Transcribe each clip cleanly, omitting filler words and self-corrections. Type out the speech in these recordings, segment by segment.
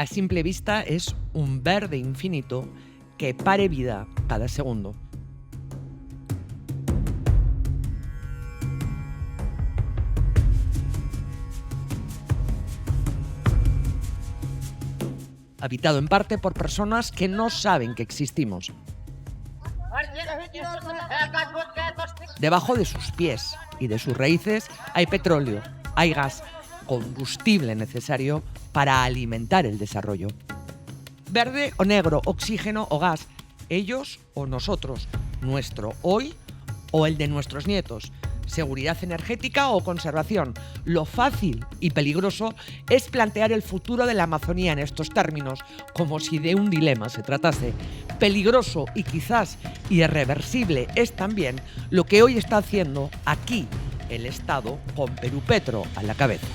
A simple vista es un verde infinito que pare vida cada segundo. Habitado en parte por personas que no saben que existimos. Debajo de sus pies y de sus raíces hay petróleo, hay gas, combustible necesario para alimentar el desarrollo. Verde o negro, oxígeno o gas, ellos o nosotros, nuestro hoy o el de nuestros nietos. Seguridad energética o conservación. Lo fácil y peligroso es plantear el futuro de la Amazonía en estos términos, como si de un dilema se tratase. Peligroso y quizás irreversible es también lo que hoy está haciendo aquí el Estado con Perupetro a la cabeza.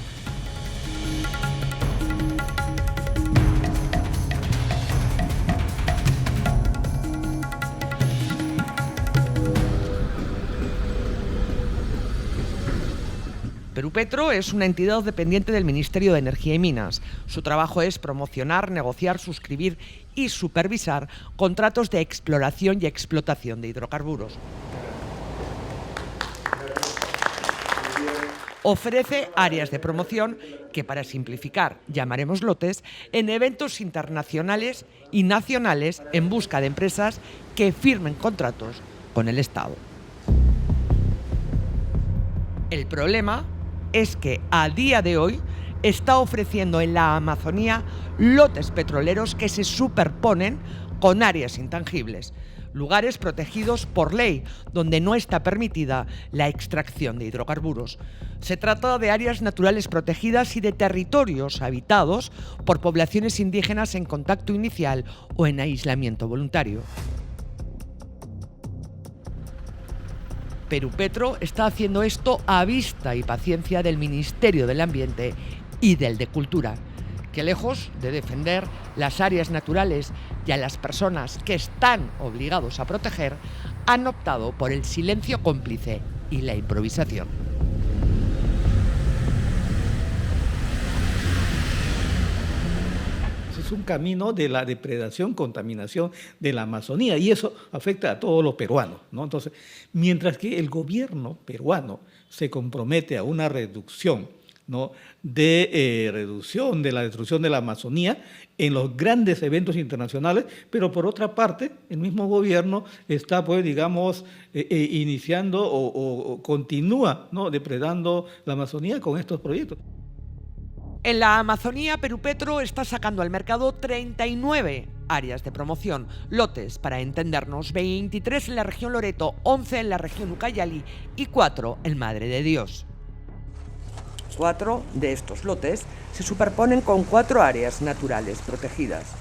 Perupetro es una entidad dependiente del Ministerio de Energía y Minas. Su trabajo es promocionar, negociar, suscribir y supervisar contratos de exploración y explotación de hidrocarburos. Ofrece áreas de promoción que, para simplificar, llamaremos lotes, en eventos internacionales y nacionales en busca de empresas que firmen contratos con el Estado. El problema es que a día de hoy está ofreciendo en la Amazonía lotes petroleros que se superponen con áreas intangibles, lugares protegidos por ley, donde no está permitida la extracción de hidrocarburos. Se trata de áreas naturales protegidas y de territorios habitados por poblaciones indígenas en contacto inicial o en aislamiento voluntario. Perupetro está haciendo esto a vista y paciencia del Ministerio del Ambiente y del de Cultura, que lejos de defender las áreas naturales y a las personas que están obligados a proteger, han optado por el silencio cómplice y la improvisación. Es un camino de la depredación, contaminación de la Amazonía, y eso afecta a todos los peruanos, ¿no? Entonces, mientras que el gobierno peruano se compromete a una reducción, ¿no?, reducción de la destrucción de la Amazonía en los grandes eventos internacionales, pero por otra parte, el mismo gobierno está, pues, digamos, iniciando o continúa, ¿no?, depredando la Amazonía con estos proyectos. En la Amazonía, Perupetro está sacando al mercado 39 áreas de promoción, lotes, para entendernos, 23 en la región Loreto, 11 en la región Ucayali y 4 en Madre de Dios. 4 de estos lotes se superponen con 4 áreas naturales protegidas,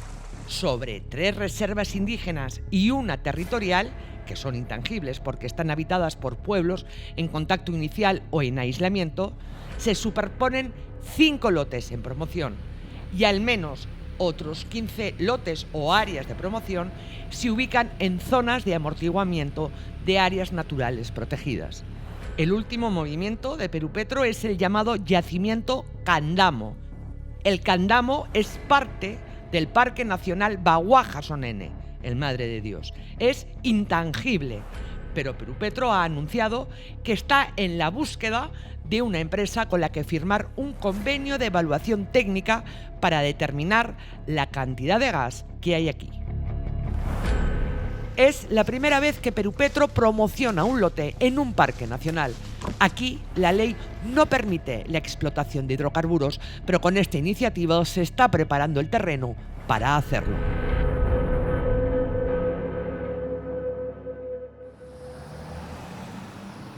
sobre 3 reservas indígenas y una territorial, que son intangibles porque están habitadas por pueblos en contacto inicial o en aislamiento. Se superponen 5 lotes en promoción y al menos otros 15 lotes o áreas de promoción se ubican en zonas de amortiguamiento de áreas naturales protegidas. El último movimiento de Perupetro es el llamado yacimiento Candamo. El Candamo es parte del Parque Nacional Baguaja-Sonene, el Madre de Dios. Es intangible, pero Perupetro ha anunciado que está en la búsqueda de una empresa con la que firmar un convenio de evaluación técnica para determinar la cantidad de gas que hay aquí. Es la primera vez que Perupetro promociona un lote en un parque nacional. Aquí la ley no permite la explotación de hidrocarburos, pero con esta iniciativa se está preparando el terreno para hacerlo.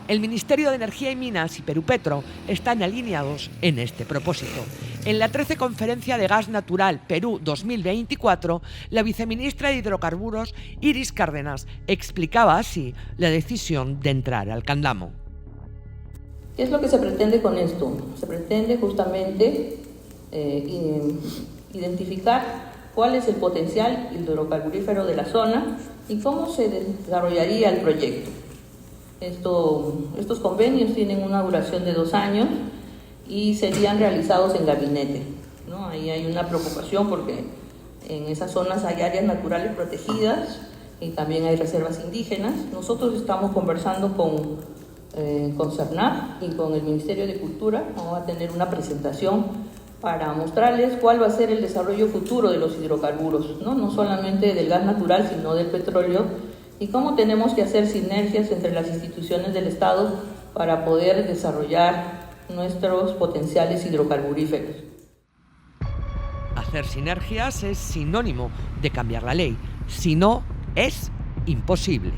El Ministerio de Energía y Minas y Perupetro están alineados en este propósito. En la 13 Conferencia de Gas Natural Perú 2024, la viceministra de Hidrocarburos, Iris Cárdenas, explicaba así la decisión de entrar al Candamo. ¿Qué es lo que se pretende con esto? Se pretende justamente identificar cuál es el potencial hidrocarburífero de la zona y cómo se desarrollaría el proyecto. Estos convenios tienen una duración de 2 años y serían realizados en gabinete. ¿no? Ahí hay una preocupación porque en esas zonas hay áreas naturales protegidas y también hay reservas indígenas. Nosotros estamos conversando con CERNAP y con el Ministerio de Cultura. Vamos a tener una presentación para mostrarles cuál va a ser el desarrollo futuro de los hidrocarburos, no solamente del gas natural, sino del petróleo, y cómo tenemos que hacer sinergias entre las instituciones del Estado para poder desarrollar nuestros potenciales hidrocarburíferos. Hacer sinergias es sinónimo de cambiar la ley, si no, es imposible.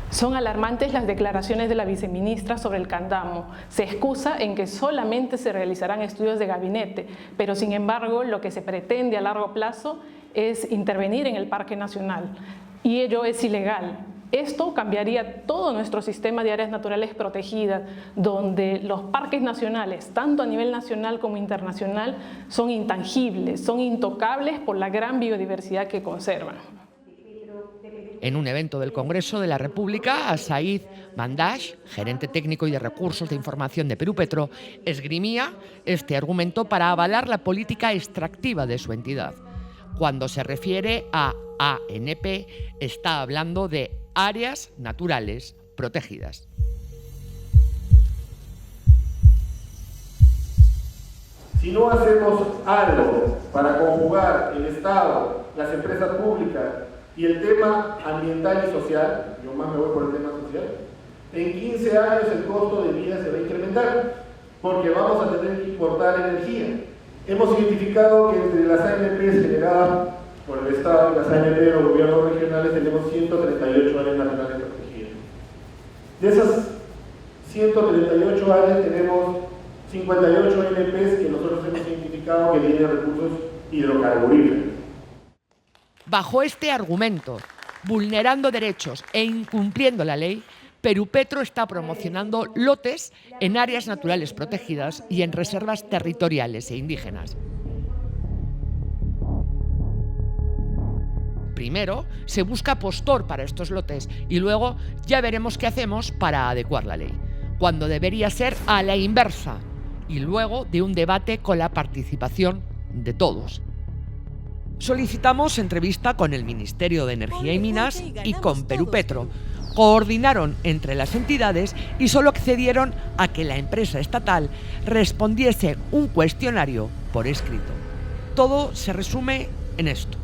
Son alarmantes las declaraciones de la viceministra sobre el candamo. Se excusa en que solamente se realizarán estudios de gabinete, pero sin embargo lo que se pretende a largo plazo es intervenir en el Parque Nacional, y ello es ilegal. Esto cambiaría todo nuestro sistema de áreas naturales protegidas, donde los parques nacionales, tanto a nivel nacional como internacional, son intangibles, son intocables por la gran biodiversidad que conservan. En un evento del Congreso de la República, Said Bandash, gerente técnico y de recursos de información de Perupetro, esgrimía este argumento para avalar la política extractiva de su entidad. Cuando se refiere a ANP, está hablando de áreas naturales protegidas. Si no hacemos algo para conjugar el Estado, las empresas públicas y el tema ambiental y social, yo más me voy por el tema social, en 15 años el costo de vida se va a incrementar porque vamos a tener que importar energía. Hemos identificado que entre las ANPs generadas por el Estado y las ANP de los gobiernos regionales tenemos 138 áreas naturales protegidas. De esas 138 áreas tenemos 58 ANPs que nosotros hemos identificado que tienen recursos hidrocarburíferos. Bajo este argumento, vulnerando derechos e incumpliendo la ley, Perupetro está promocionando lotes en áreas naturales protegidas y en reservas territoriales e indígenas. Primero, se busca postor para estos lotes y luego ya veremos qué hacemos para adecuar la ley, cuando debería ser a la inversa y luego de un debate con la participación de todos. Solicitamos entrevista con el Ministerio de Energía y Minas y con Perupetro. Coordinaron entre las entidades y solo accedieron a que la empresa estatal respondiese un cuestionario por escrito. Todo se resume en esto.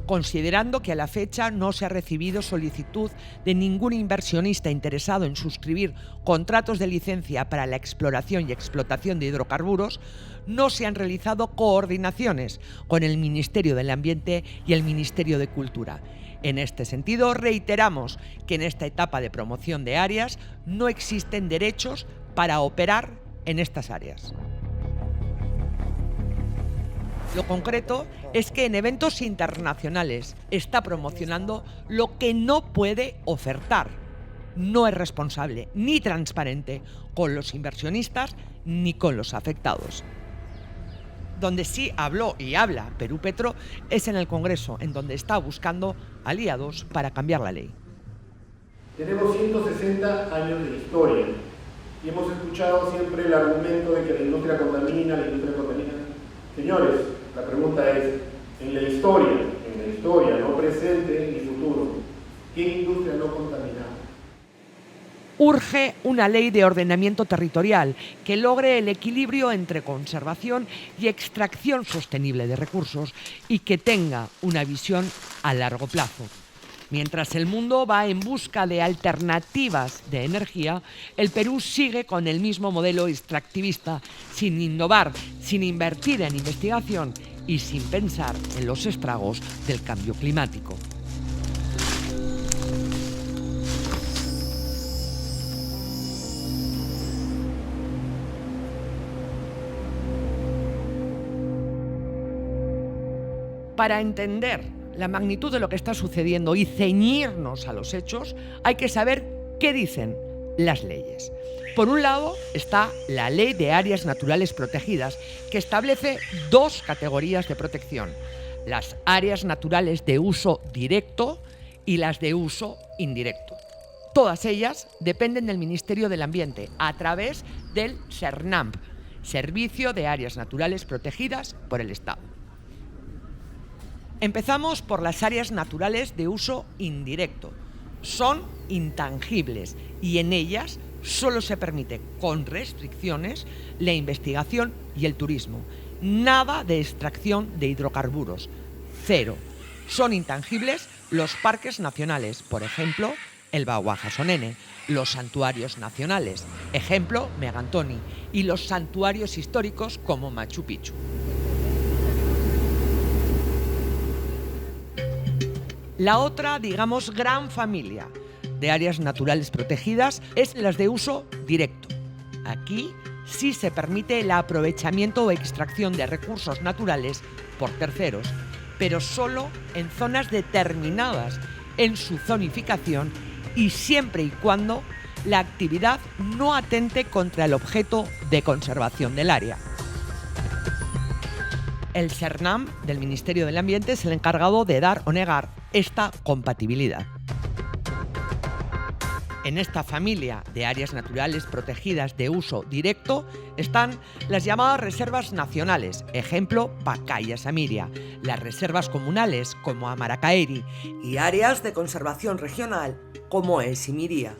Considerando que a la fecha no se ha recibido solicitud de ningún inversionista interesado en suscribir contratos de licencia para la exploración y explotación de hidrocarburos, no se han realizado coordinaciones con el Ministerio del Ambiente y el Ministerio de Cultura. En este sentido, reiteramos que en esta etapa de promoción de áreas no existen derechos para operar en estas áreas. Lo concreto es que en eventos internacionales está promocionando lo que no puede ofertar. No es responsable ni transparente con los inversionistas ni con los afectados. Donde sí habló y habla Perupetro es en el Congreso, en donde está buscando aliados para cambiar la ley. Tenemos 160 años de historia y hemos escuchado siempre el argumento de que la industria contamina. Señores, la pregunta es, en la historia, no presente ni futuro, ¿qué industria no contamina? Urge una ley de ordenamiento territorial que logre el equilibrio entre conservación y extracción sostenible de recursos y que tenga una visión a largo plazo. Mientras el mundo va en busca de alternativas de energía, el Perú sigue con el mismo modelo extractivista, sin innovar, sin invertir en investigación y sin pensar en los estragos del cambio climático. Para entender la magnitud de lo que está sucediendo y ceñirnos a los hechos, hay que saber qué dicen las leyes. Por un lado está la Ley de Áreas Naturales Protegidas, que establece dos categorías de protección: las áreas naturales de uso directo y las de uso indirecto. Todas ellas dependen del Ministerio del Ambiente a través del CERNAMP, Servicio de Áreas Naturales Protegidas por el Estado. Empezamos por las áreas naturales de uso indirecto. Son intangibles y en ellas solo se permite, con restricciones, la investigación y el turismo. Nada de extracción de hidrocarburos. Cero. Son intangibles los parques nacionales, por ejemplo, el Bahuajasonene, los santuarios nacionales, ejemplo, Megantoni, y los santuarios históricos como Machu Picchu. La otra, digamos, gran familia de áreas naturales protegidas es las de uso directo. Aquí sí se permite el aprovechamiento o extracción de recursos naturales por terceros, pero solo en zonas determinadas en su zonificación y siempre y cuando la actividad no atente contra el objeto de conservación del área. El SERNAM del Ministerio del Ambiente es el encargado de dar o negar esta compatibilidad. En esta familia de áreas naturales protegidas de uso directo están las llamadas reservas nacionales, ejemplo Pacaya Samiria, las reservas comunales como Amaracaeri y áreas de conservación regional como Esimiria.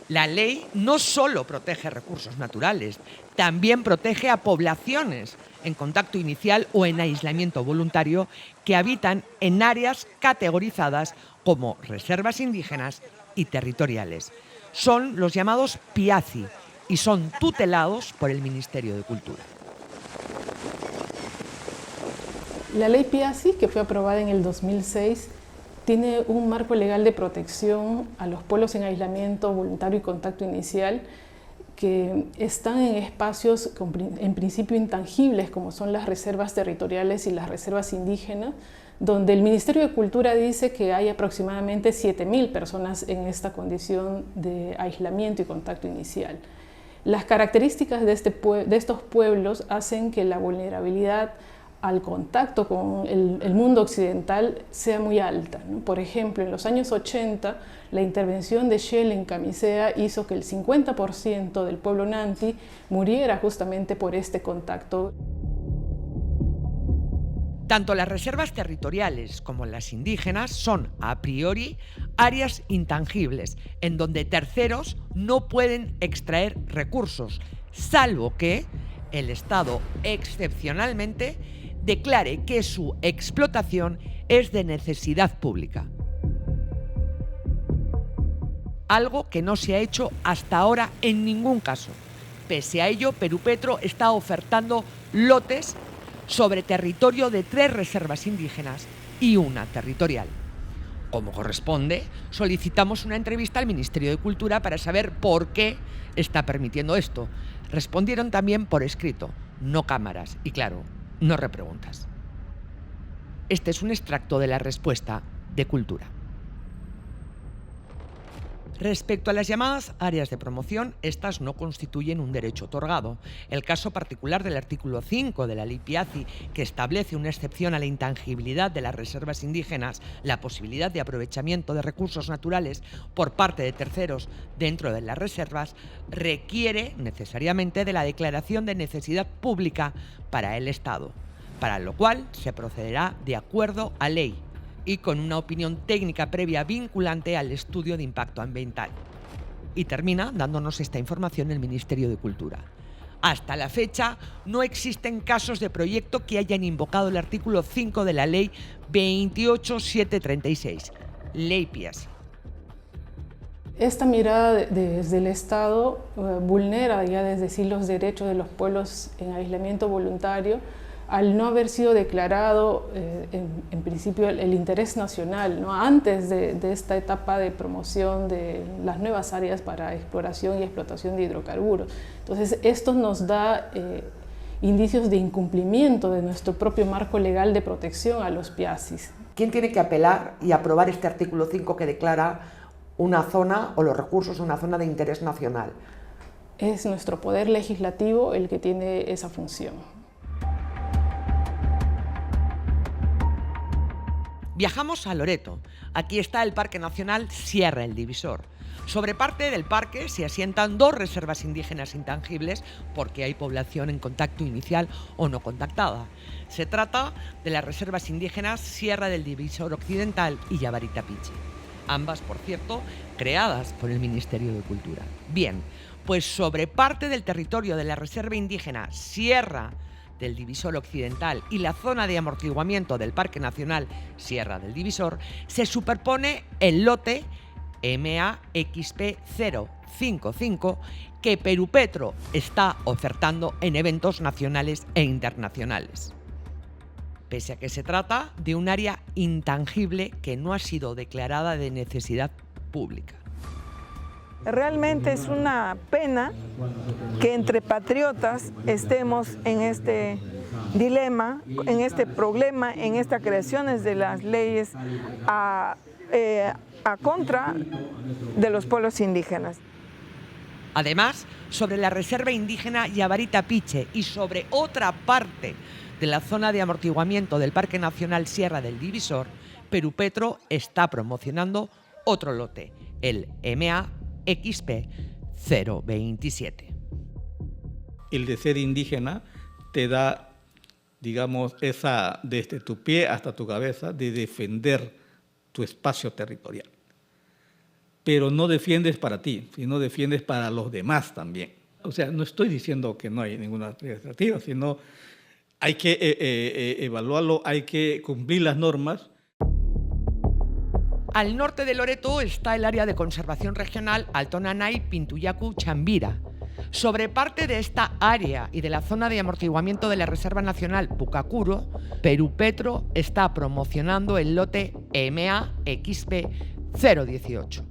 La ley no solo protege recursos naturales, también protege a poblaciones en contacto inicial o en aislamiento voluntario que habitan en áreas categorizadas como reservas indígenas y territoriales. Son los llamados PIACI y son tutelados por el Ministerio de Cultura. La ley PIACI, que fue aprobada en el 2006, tiene un marco legal de protección a los pueblos en aislamiento voluntario y contacto inicial que están en espacios en principio intangibles como son las reservas territoriales y las reservas indígenas, donde el Ministerio de Cultura dice que hay aproximadamente 7.000 personas en esta condición de aislamiento y contacto inicial. Las características de estos pueblos hacen que la vulnerabilidad al contacto con el mundo occidental sea muy alta, ¿no? Por ejemplo, en los años 80, la intervención de Shell en Camisea hizo que el 50% del pueblo Nanti muriera justamente por este contacto. Tanto las reservas territoriales como las indígenas son, a priori, áreas intangibles, en donde terceros no pueden extraer recursos, salvo que el Estado, excepcionalmente, declare que su explotación es de necesidad pública. Algo que no se ha hecho hasta ahora en ningún caso. Pese a ello, Perupetro está ofertando lotes sobre territorio de 3 reservas indígenas y una territorial. Como corresponde, solicitamos una entrevista al Ministerio de Cultura para saber por qué está permitiendo esto. Respondieron también por escrito, no cámaras y, claro, no repreguntas. Este es un extracto de la respuesta de Cultura. Respecto a las llamadas áreas de promoción, estas no constituyen un derecho otorgado. El caso particular del artículo 5 de la Ley PIACI, que establece una excepción a la intangibilidad de las reservas indígenas, la posibilidad de aprovechamiento de recursos naturales por parte de terceros dentro de las reservas, requiere necesariamente de la declaración de necesidad pública para el Estado, para lo cual se procederá de acuerdo a ley y con una opinión técnica previa vinculante al estudio de impacto ambiental. Y termina dándonos esta información el Ministerio de Cultura. Hasta la fecha, no existen casos de proyecto que hayan invocado el artículo 5 de la Ley 28736, Ley PIACI. Esta mirada desde el Estado vulnera ya desde sí los derechos de los pueblos en aislamiento voluntario, al no haber sido declarado en principio el interés nacional, ¿no? Antes de esta etapa de promoción de las nuevas áreas para exploración y explotación de hidrocarburos. Entonces, esto nos da indicios de incumplimiento de nuestro propio marco legal de protección a los PIACIs. ¿Quién tiene que apelar y aprobar este artículo 5 que declara una zona o los recursos una zona de interés nacional? Es nuestro poder legislativo el que tiene esa función. Viajamos a Loreto. Aquí está el Parque Nacional Sierra del Divisor. Sobre parte del parque se asientan 2 reservas indígenas intangibles porque hay población en contacto inicial o no contactada. Se trata de las reservas indígenas Sierra del Divisor Occidental y Yabarita-Piche. Ambas, por cierto, creadas por el Ministerio de Cultura. Bien, pues sobre parte del territorio de la reserva indígena Sierra del Divisor Occidental y la zona de amortiguamiento del Parque Nacional Sierra del Divisor, se superpone el lote MAXP 055 que Perupetro está ofertando en eventos nacionales e internacionales. Pese a que se trata de un área intangible que no ha sido declarada de necesidad pública. Realmente es una pena que entre patriotas estemos en este dilema, en este problema, en estas creaciones de las leyes a contra de los pueblos indígenas. Además, sobre la reserva indígena Yabarita-Piche y sobre otra parte de la zona de amortiguamiento del Parque Nacional Sierra del Divisor, Perupetro está promocionando otro lote, el MAXP 027. El de ser indígena te da, digamos, esa desde tu pie hasta tu cabeza de defender tu espacio territorial. Pero no defiendes para ti, sino defiendes para los demás también. O sea, no estoy diciendo que no hay ninguna alternativa, sino hay que evaluarlo, hay que cumplir las normas. Al norte de Loreto está el área de conservación regional Alto Nanay Pintuyacu Chambira. Sobre parte de esta área y de la zona de amortiguamiento de la Reserva Nacional Pucacuro, Perupetro está promocionando el lote MAXP 018.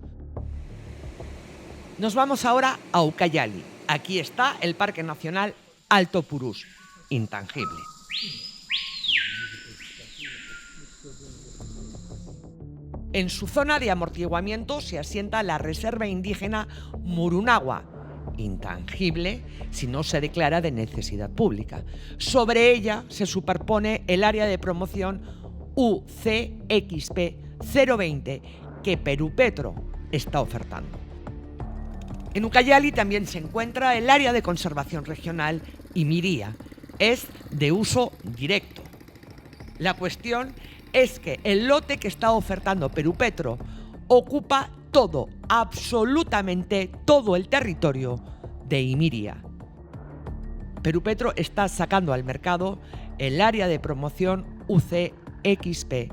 Nos vamos ahora a Ucayali. Aquí está el Parque Nacional Alto Purús, intangible. En su zona de amortiguamiento se asienta la Reserva Indígena Murunagua, intangible si no se declara de necesidad pública. Sobre ella se superpone el área de promoción UCXP 020 que Perupetro está ofertando. En Ucayali también se encuentra el área de conservación regional Imiría. Es de uso directo. La cuestión es que el lote que está ofertando Perupetro ocupa todo, absolutamente todo el territorio de Imiría. Perupetro está sacando al mercado el área de promoción UCXP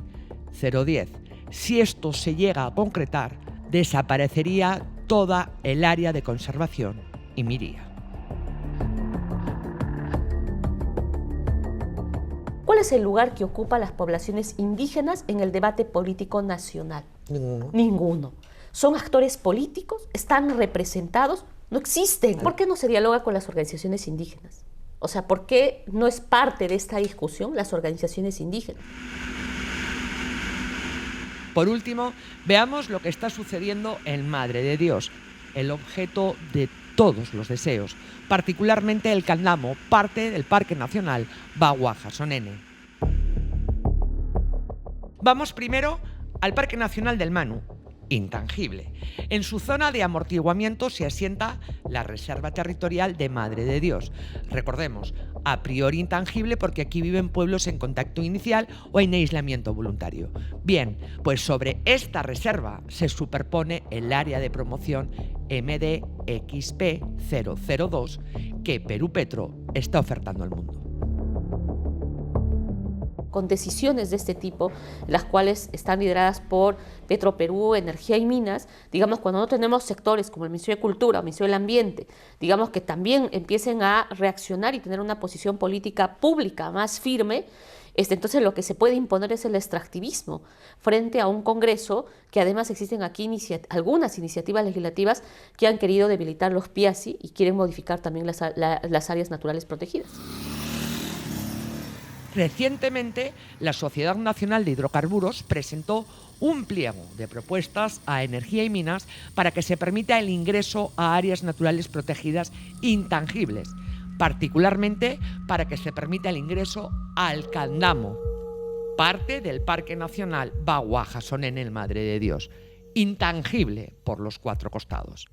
010. Si esto se llega a concretar, desaparecería toda el área de conservación Imiría. ¿Cuál es el lugar que ocupan las poblaciones indígenas en el debate político nacional? Ninguno. Ninguno. ¿Son actores políticos? ¿Están representados? No existen. ¿Por qué no se dialoga con las organizaciones indígenas? O sea, ¿por qué no es parte de esta discusión las organizaciones indígenas? Por último, veamos lo que está sucediendo en Madre de Dios, el objeto de todos los deseos, particularmente el Candamo, parte del Parque Nacional Bagua-Jasonene. Vamos primero al Parque Nacional del Manu, intangible. En su zona de amortiguamiento se asienta la Reserva Territorial de Madre de Dios. Recordemos, a priori intangible porque aquí viven pueblos en contacto inicial o en aislamiento voluntario. Bien, pues sobre esta reserva se superpone el área de promoción MDXP 002 que Perupetro está ofertando al mundo. Con decisiones de este tipo, las cuales están lideradas por Petroperú, Energía y Minas, digamos, cuando no tenemos sectores como el Ministerio de Cultura o el Ministerio del Ambiente, digamos que también empiecen a reaccionar y tener una posición política pública más firme, entonces lo que se puede imponer es el extractivismo frente a un Congreso que además existen aquí algunas iniciativas legislativas que han querido debilitar los PIASI y quieren modificar también las áreas naturales protegidas. Recientemente, la Sociedad Nacional de Hidrocarburos presentó un pliego de propuestas a Energía y Minas para que se permita el ingreso a áreas naturales protegidas intangibles, particularmente para que se permita el ingreso al Candamo. parte del Parque Nacional Bagua Jasonene, Madre de Dios, intangible por los 4 costados.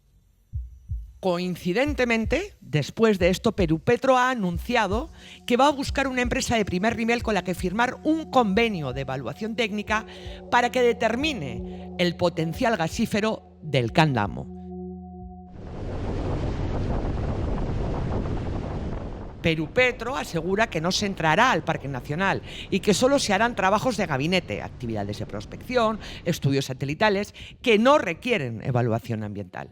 Coincidentemente, después de esto, Perupetro ha anunciado que va a buscar una empresa de primer nivel con la que firmar un convenio de evaluación técnica para que determine el potencial gasífero del Cándamo. Perupetro asegura que no se entrará al Parque Nacional y que solo se harán trabajos de gabinete, actividades de prospección, estudios satelitales, que no requieren evaluación ambiental.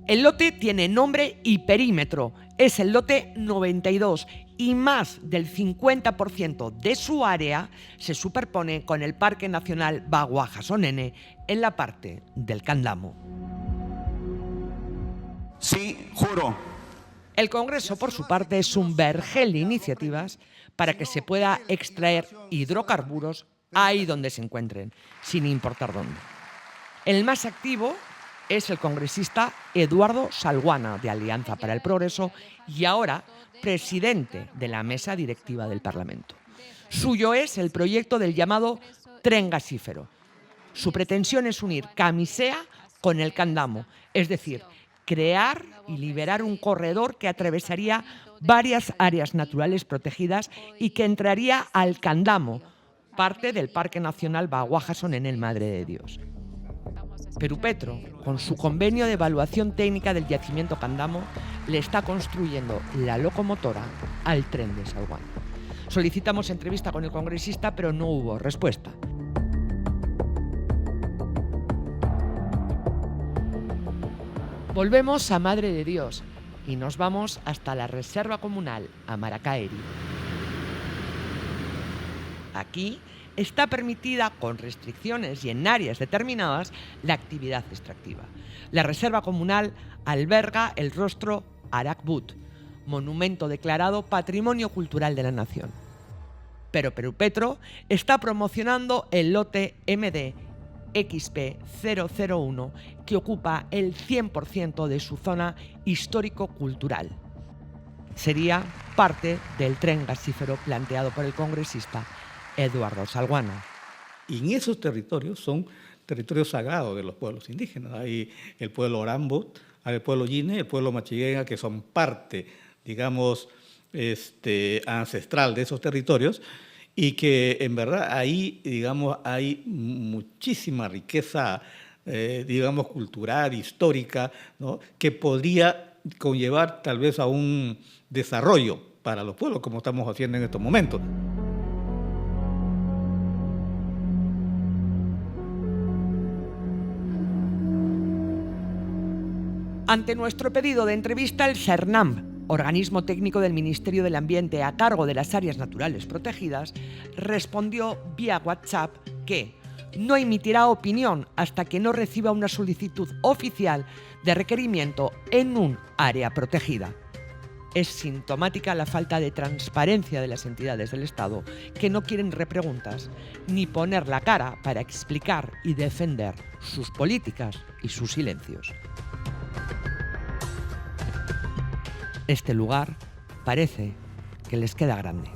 El lote tiene nombre y perímetro, es el lote 92 y más del 50% de su área se superpone con el Parque Nacional Bagua Jasonene en la parte del Cándamo. Sí, juro. El Congreso, por su parte, es un vergel de iniciativas para que se pueda extraer hidrocarburos ahí donde se encuentren, sin importar dónde. El más activo es el congresista Eduardo Salguana, de Alianza para el Progreso, y ahora presidente de la mesa directiva del Parlamento. Suyo es el proyecto del llamado tren gasífero. Su pretensión es unir Camisea con el Cándamo, es decir, crear y liberar un corredor que atravesaría varias áreas naturales protegidas y que entraría al Cándamo, parte del Parque Nacional Bagua Jasonene, Madre de Dios. Perupetro, con su convenio de evaluación técnica del yacimiento Cándamo, le está construyendo la locomotora al tren de Salguana. Solicitamos entrevista con el congresista, pero no hubo respuesta. Volvemos a Madre de Dios y nos vamos hasta la Reserva Comunal Amaracaeri. Aquí está permitida, con restricciones y en áreas determinadas, la actividad extractiva. La Reserva Comunal alberga el rostro Arakbut, monumento declarado Patrimonio Cultural de la Nación. Pero Perupetro está promocionando el lote MD XP001, que ocupa el 100% de su zona histórico-cultural. Sería parte del tren gasífero planteado por el congresista Eduardo Salguana. Y en esos territorios son territorios sagrados de los pueblos indígenas. Hay el pueblo Orambut, hay el pueblo Yine, el pueblo Machiguenga, que son parte, digamos, ancestral de esos territorios, y que en verdad ahí, digamos, hay muchísima riqueza, digamos, cultural, histórica, ¿no?, que podría conllevar tal vez a un desarrollo para los pueblos, como estamos haciendo en estos momentos. Ante nuestro pedido de entrevista, el CERNAM, organismo técnico del Ministerio del Ambiente a cargo de las áreas naturales protegidas, respondió vía WhatsApp que no emitirá opinión hasta que no reciba una solicitud oficial de requerimiento en un área protegida. Es sintomática la falta de transparencia de las entidades del Estado, que no quieren repreguntas ni poner la cara para explicar y defender sus políticas y sus silencios. Este lugar parece que les queda grande.